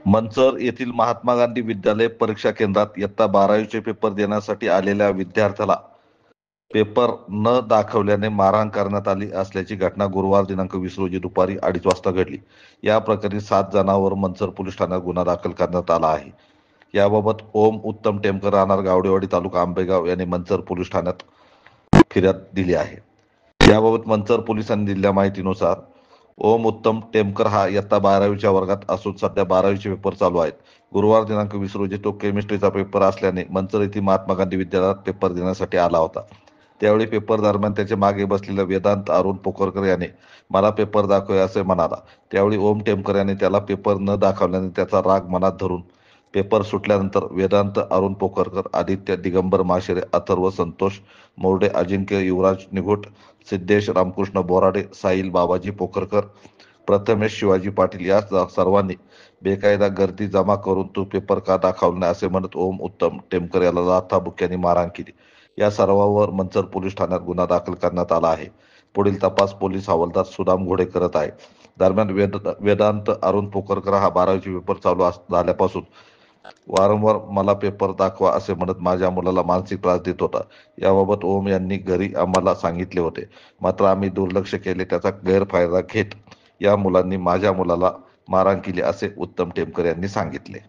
मंचर येथील महात्मा गांधी विद्यालय परीक्षा केंद्रात इयत्ता 12वीचे पेपर देण्यासाठी आलेल्या विद्यार्थ्याला पेपर न दाखवल्याने मारहाण करण्यात आली असल्याची घटना गुरुवार दिनांक 20 रोजी दुपारी 2:30 वाजता घडली. या प्रकरणी 7 जणांवर मंचर पोलीस ठाण्यात गुन्हा दाखल करण्यात आला आहे. याबाबत ओम उत्तम टेमकर राहणार गावडेवाडी तालुका आंबेगाव यांनी मंचर पोलीस ठाण्यात फिर्याद दिली आहे. याबाबत मंचर पोलिसांनी दिलेल्या माहितीनुसार ओम उत्तम टेमकर हा इयत्ता 12वीच्या वर्गात असून सध्या 12वीचे पेपर चालू आहेत. गुरुवार दिनांक 20 रोजी तो केमिस्ट्रीचा पेपर असल्याने मंचर येथील महात्मा गांधी विद्यालयात पेपर देण्यासाठी आला होता. त्यावेळी पेपर दरम्यान त्याच्या मागे बसलेला वेदांत अरुण पोखरकर याने मला पेपर दाखव असे म्हणाला. त्यावेळी ओम टेमकर याने त्याला पेपर न दाखवल्याने त्याचा राग मनात धरून पेपर सुटल्यानंतर वेदांत अरुण पोखरकर, आदित्य दिगंबर माशेरे, अथर्व संतोष मोर्डे, अजिंक्य युवराज निघोट, सिद्धेश रामकृष्ण बोराडे, साहिल बाबाजी पोखरकर, प्रथमेश शिवाजी पाटील या सर्वांनी बेकायदा गर्दी जमा करून तो पेपर का दाखवला नाही असे म्हणत ओम उत्तम टेमकर याला लाथाबुक्क्यांनी मारहाण केली. या सर्वांवर मंचर पोलीस ठाण्यात गुन्हा दाखल करण्यात आला आहे. पुढील तपास पोलीस हवालदार सुदाम घोडे करत आहे. दरम्यान वेदांत अरुण पोखरकर हा 12वीचे पेपर चालू झाल्यापासून वारंवार मला पेपर दाखवा असे म्हणत माझ्या मुलाला मानसिक त्रास देत होता. याबाबत ओम यांनी घरी आम्हाला सांगितले होते, मात्र आम्ही दुर्लक्ष केले. त्याचा गैरफायदा घेत या मुलांनी माझ्या मुलाला मारहाण केली असे उत्तम टेमकर यांनी सांगितले.